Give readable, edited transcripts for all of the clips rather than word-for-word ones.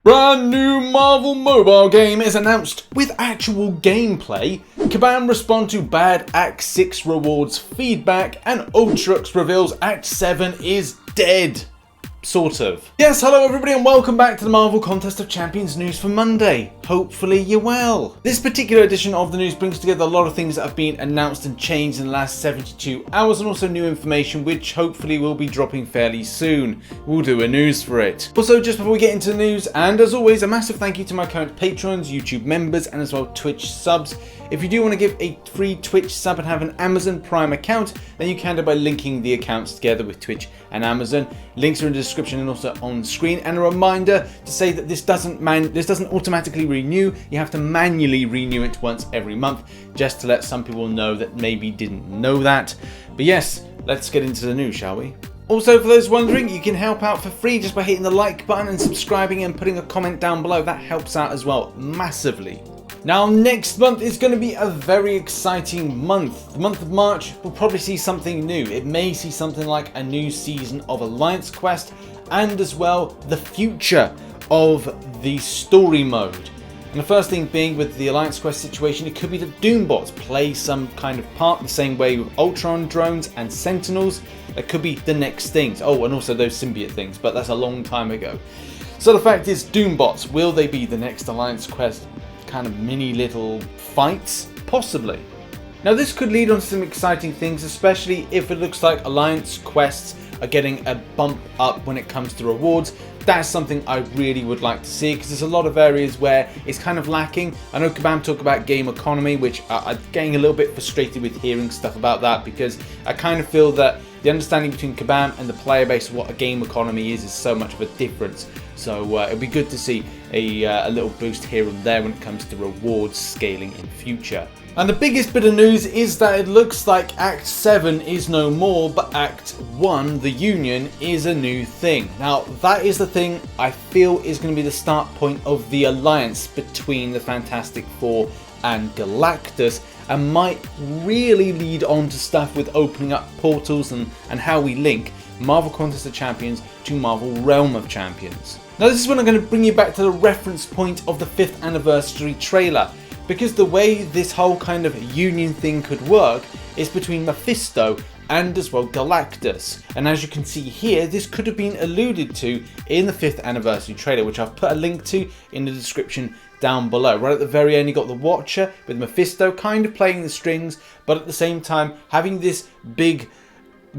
Brand new Marvel mobile game is announced with actual gameplay. Kabam respond to bad Act 6 rewards feedback, and Otriux reveals Act 7 is dead. Sort of. Yes, hello everybody and welcome back to the Marvel Contest of Champions news for Monday. Hopefully you're well. This particular edition of the news brings together a lot of things that have been announced and changed in the last 72 hours and also new information which hopefully will be dropping fairly soon. We'll do a news for it. Also, just before we get into the news, and as always, a massive thank you to my current patrons, YouTube members and as well Twitch subs. If you do want to give a free Twitch sub and have an Amazon Prime account, then you can do by linking the accounts together with Twitch and Amazon. Links are in the description and also on screen. And a reminder to say that this doesn't automatically renew. You have to manually renew it once every month, just to let some people know that maybe didn't know that. But yes, let's get into the news, shall we? Also, for those wondering, you can help out for free just by hitting the like button and subscribing and putting a comment down below. That helps out as well massively. Now, next month is going to be a very exciting month. The month of March will probably see something new. It may see something like a new season of Alliance Quest and as well the future of the story mode. And the first thing being with the Alliance Quest situation, it could be that Doombots play some kind of part the same way with Ultron drones and Sentinels. That could be the next things. Oh, and also those symbiote things, but that's a long time ago. So the fact is, Doombots, will they be the next Alliance Quest kind of mini little fights? Possibly. Now this could lead on to some exciting things, especially if it looks like Alliance quests are getting a bump up when it comes to rewards. That's something I really would like to see, because there's a lot of areas where it's kind of lacking. I know Kabam talk about game economy, which I'm getting a little bit frustrated with hearing stuff about that, because I kind of feel that the understanding between Kabam and the player base of what a game economy is so much of a difference. So it'd be good to see a little boost here and there when it comes to rewards scaling in future. And the biggest bit of news is that it looks like Act 7 is no more, but Act 1, the Union, is a new thing. Now, that is the thing I feel is going to be the start point of the alliance between the Fantastic Four and Galactus, and might really lead on to stuff with opening up portals and how we link Marvel Contest of Champions to Marvel Realm of Champions. Now, this is when I'm going to bring you back to the reference point of the 5th anniversary trailer. Because the way this whole kind of union thing could work is between Mephisto and as well Galactus. And as you can see here, this could have been alluded to in the 5th anniversary trailer, which I've put a link to in the description down below. Right at the very end, you got the Watcher with Mephisto kind of playing the strings, but at the same time having this big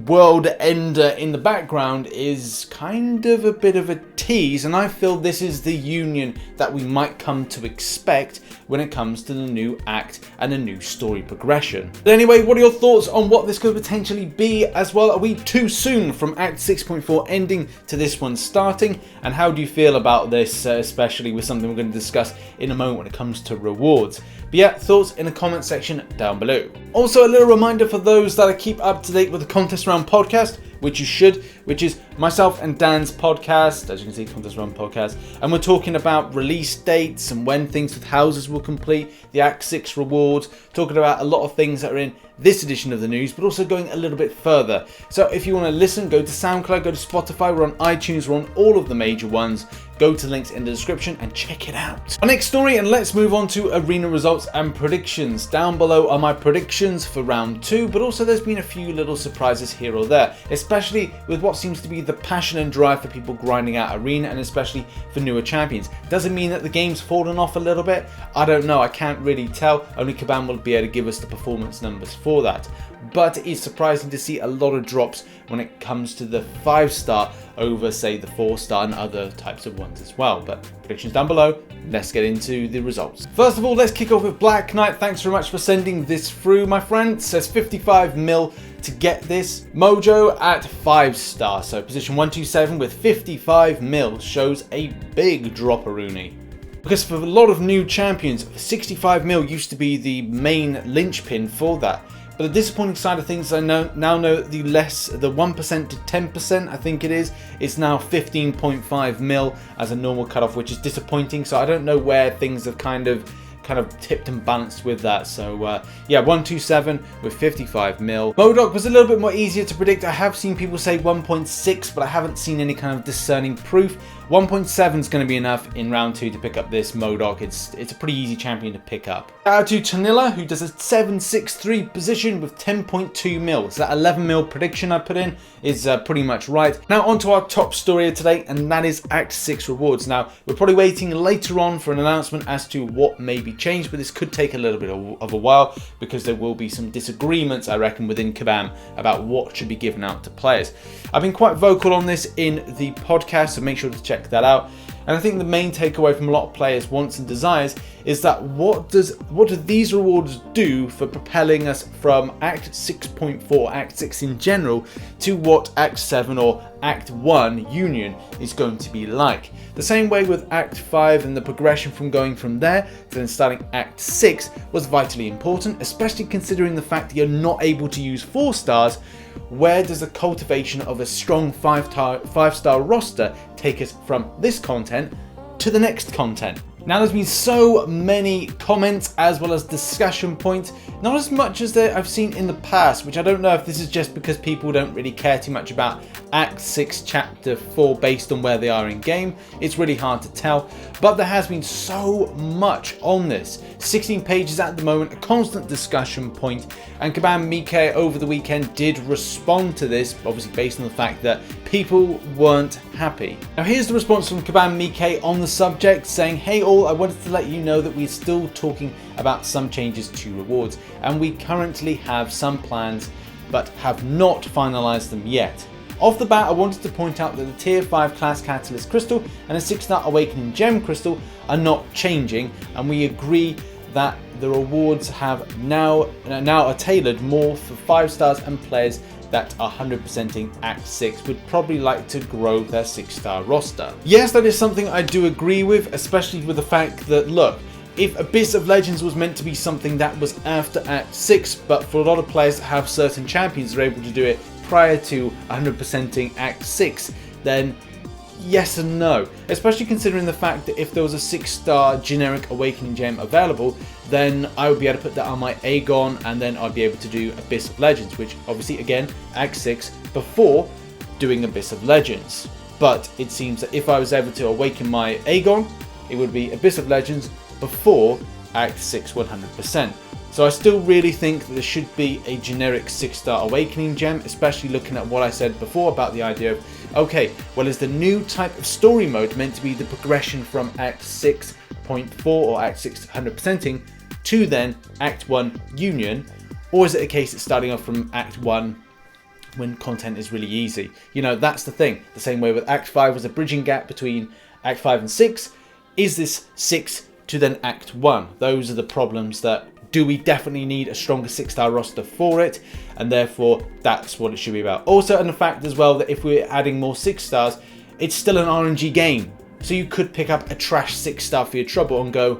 world ender in the background is kind of a bit of a tease, and I feel this is the union that we might come to expect when it comes to the new act and the new story progression. But anyway, what are your thoughts on what this could potentially be as well? Are we too soon from Act 6.4 ending to this one starting? And how do you feel about this, especially with something we're going to discuss in a moment when it comes to rewards? But yeah, thoughts in the comment section down below. Also, a little reminder for those that keep up to date with the Contest Round podcast, which you should, which is myself and Dan's podcast, as you can see, Contest Round podcast, and we're talking about release dates and when things with houses will complete, the Act 6 rewards, talking about a lot of things that are in this edition of the news, but also going a little bit further. So if you want to listen, go to SoundCloud, go to Spotify, we're on iTunes, we're on all of the major ones. Go to links in the description and check it out. Our next story, and let's move on to arena results and predictions. Down below are my predictions for round 2, but also there's been a few little surprises here or there, especially with what seems to be the passion and drive for people grinding out arena, and especially for newer champions. Does it mean that the game's fallen off a little bit? I don't know, I can't really tell. Only Kabam will be able to give us the performance numbers for that. But it is surprising to see a lot of drops when it comes to the 5-star over, say, the 4-star and other types of ones as well. But predictions down below. Let's get into the results. First of all, let's kick off with Black Knight. Thanks very much for sending this through, my friend. It says 55 mil to get this. Mojo at 5-star. So position 127 with 55 mil shows a big drop-a-rooney. Because for a lot of new champions, 65 mil used to be the main linchpin for that. But the disappointing side of things, I now know that the 1% to 10%, I think it is now 15.5 mil as a normal cutoff, which is disappointing. So I don't know where things have kind of tipped and balanced with that. So yeah, 127 with 55 mil. MODOK was a little bit more easier to predict. I have seen people say 1.6, but I haven't seen any kind of discerning proof. 1.7 is going to be enough in round 2 to pick up this MCOC. It's a pretty easy champion to pick up. Shout out to Tanilla, who does a 763 position with 10.2 mil. So that 11 mil prediction I put in is pretty much right. Now on to our top story of today, and that is Act 6 rewards. Now we're probably waiting later on for an announcement as to what may be changed, but this could take a little bit of a while because there will be some disagreements, I reckon, within Kabam about what should be given out to players. I've been quite vocal on this in the podcast, so make sure to check that out. And I think the main takeaway from a lot of players' wants and desires is that what do these rewards do for propelling us from Act 6.4, Act 6 in general, to what Act 7 or Act 1 Union is going to be like. The same way with Act 5 and the progression from going from there to then starting Act 6 was vitally important, especially considering the fact that you're not able to use 4 stars. Where does the cultivation of a strong 5-star roster take us from this content to the next content? Now there's been so many comments as well as discussion points, not as much as I've seen in the past, which I don't know if this is just because people don't really care too much about Act 6 Chapter 4 based on where they are in game. It's really hard to tell, but there has been so much on this. 16 pages at the moment, a constant discussion point, and Kabam Mike over the weekend did respond to this, obviously based on the fact that people weren't happy. Now here's the response from Kabam Mike on the subject, saying, "Hey all, I wanted to let you know that we're still talking about some changes to rewards, and we currently have some plans but have not finalized them yet. Off the bat, I wanted to point out that the Tier 5 Class Catalyst Crystal and a 6-star Awakening Gem Crystal are not changing, and we agree that the rewards have now are tailored more for 5 stars, and players that are 100%ing Act 6 would probably like to grow their 6-star roster." Yes, that is something I do agree with, especially with the fact that, look, if Abyss of Legends was meant to be something that was after Act 6, but for a lot of players that have certain champions are able to do it prior to 100%ing Act 6, then yes and no. Especially considering the fact that if there was a 6-star generic Awakening Gem available, then I would be able to put that on my Aegon, and then I'd be able to do Abyss of Legends, which obviously again, Act 6 before doing Abyss of Legends. But it seems that if I was able to awaken my Aegon, it would be Abyss of Legends before Act 6 100%. So I still really think that there should be a generic 6-star Awakening Gem, especially looking at what I said before about the idea of, okay, well, is the new type of story mode meant to be the progression from Act 6.4 or Act 6 100%ing to then Act 1 Union, or is it a case it's starting off from Act 1 when content is really easy? You know, that's the thing. The same way with Act 5 was a bridging gap between Act 5 and 6. Is this 6 to then Act 1? Those are the problems that, do we definitely need a stronger 6-star roster for it? And therefore, that's what it should be about. Also, and the fact as well that if we're adding more 6 stars, it's still an RNG game. So you could pick up a trash 6-star for your trouble and go,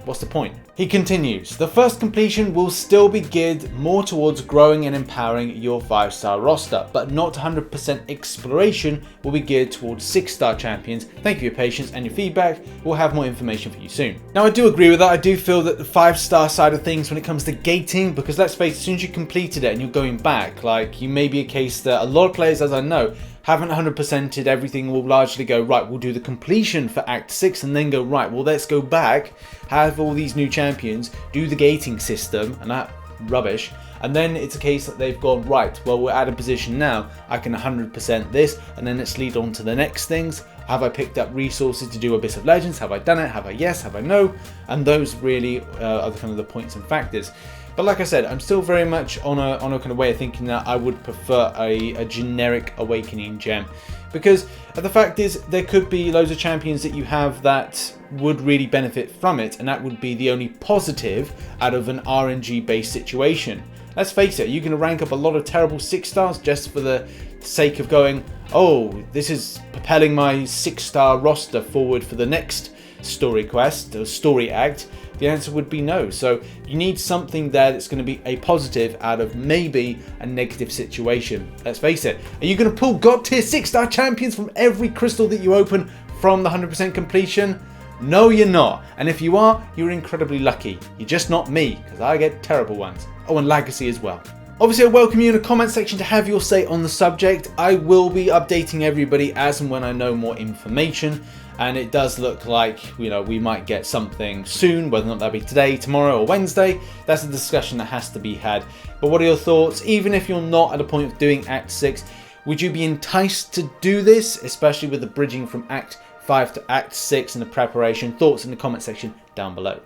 what's the point? He continues, the first completion will still be geared more towards growing and empowering your 5-star roster, but not 100% exploration will be geared towards 6-star champions. Thank you for your patience and your feedback. We'll have more information for you soon. Now I do agree with that. I do feel that the 5-star side of things when it comes to gating, because let's face it, as soon as you completed it and you're going back, like, you may be a case that a lot of players, as I know, haven't 100%ed everything, will largely go, right, we'll do the completion for Act 6 and then go, right, well, let's go back, have all these new champions, do the gating system, and that rubbish, and then it's a case that they've gone, right, well, we're at a position now, I can 100% this, and then let's lead on to the next things. Have I picked up resources to do Abyss of Legends? Have I done it? Have I yes? Have I no? And those really are kind of the points and factors. But like I said, I'm still very much on a kind of way of thinking that I would prefer a generic Awakening Gem. Because the fact is, there could be loads of champions that you have that would really benefit from it, and that would be the only positive out of an RNG based situation. Let's face it, you can rank up a lot of terrible 6 stars just for the sake of going, oh, this is propelling my 6-star roster forward for the next story quest or story act. The answer would be no. So you need something there that's going to be a positive out of maybe a negative situation. Let's face it. Are you going to pull God tier 6-star champions from every crystal that you open from the 100% completion? No, you're not. And if you are, you're incredibly lucky. You're just not me, because I get terrible ones. Oh, and Legacy as well. Obviously, I welcome you in the comment section to have your say on the subject. I will be updating everybody as and when I know more information. And it does look like, we might get something soon, whether or not that be today, tomorrow, or Wednesday. That's a discussion that has to be had. But what are your thoughts? Even if you're not at a point of doing Act 6, would you be enticed to do this, especially with the bridging from Act 5 to Act 6 and the preparation? Thoughts in the comment section down below.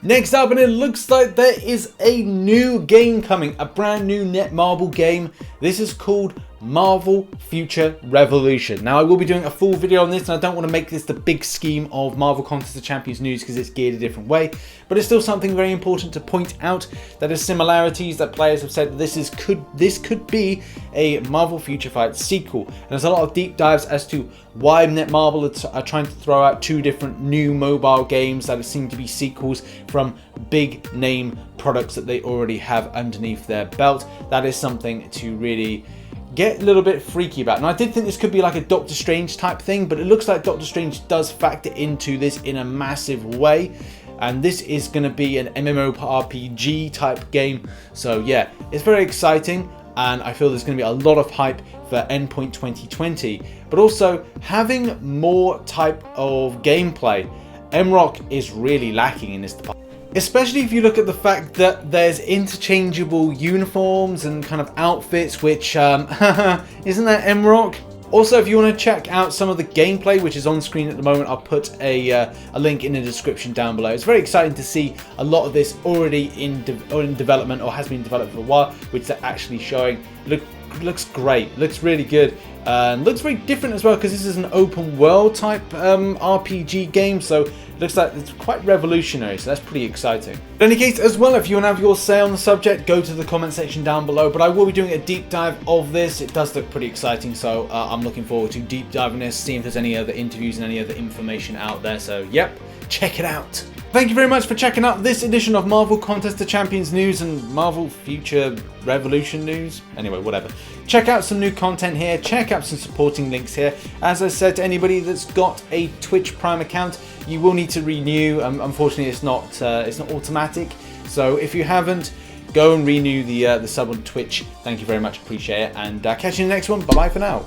Next up, and it looks like there is a new game coming, a brand new Netmarble game. This is called Marvel Future Revolution. Now, I will be doing a full video on this, and I don't want to make this the big scheme of Marvel Contest of Champions news because it's geared a different way, but it's still something very important to point out, that there's similarities that players have said this could be a Marvel Future Fight sequel. And there's a lot of deep dives as to why Netmarble are trying to throw out two different new mobile games that seem to be sequels from big name products that they already have underneath their belt. That is something to really get a little bit freaky about. And I did think this could be like a Doctor Strange type thing, but it looks like Doctor Strange does factor into this in a massive way. And this is going to be an MMORPG type game. So yeah, it's very exciting. And I feel there's going to be a lot of hype for Endpoint 2020. But also, having more type of gameplay. MCOC is really lacking in this department. Especially if you look at the fact that there's interchangeable uniforms and kind of outfits, which, isn't that MCOC? Also, if you want to check out some of the gameplay, which is on screen at the moment, I'll put a link in the description down below. It's very exciting to see a lot of this already in development, or has been developed for a while, which they're actually showing. Looks great, looks really good, and looks very different as well, because this is an open world type RPG game, so it looks like it's quite revolutionary, so that's pretty exciting. In any case, as well, if you want to have your say on the subject, go to the comment section down below, but I will be doing a deep dive of this. It does look pretty exciting, so I'm looking forward to deep diving this, seeing if there's any other interviews and any other information out there, so yep, check it out. Thank you very much for checking out this edition of Marvel Contest of Champions news and Marvel Future Revolution news. Anyway, whatever. Check out some new content here. Check out some supporting links here. As I said, to anybody that's got a Twitch Prime account, you will need to renew. Unfortunately, it's not automatic. So if you haven't, go and renew the sub on Twitch. Thank you very much. Appreciate it. And catch you in the next one. Bye bye for now.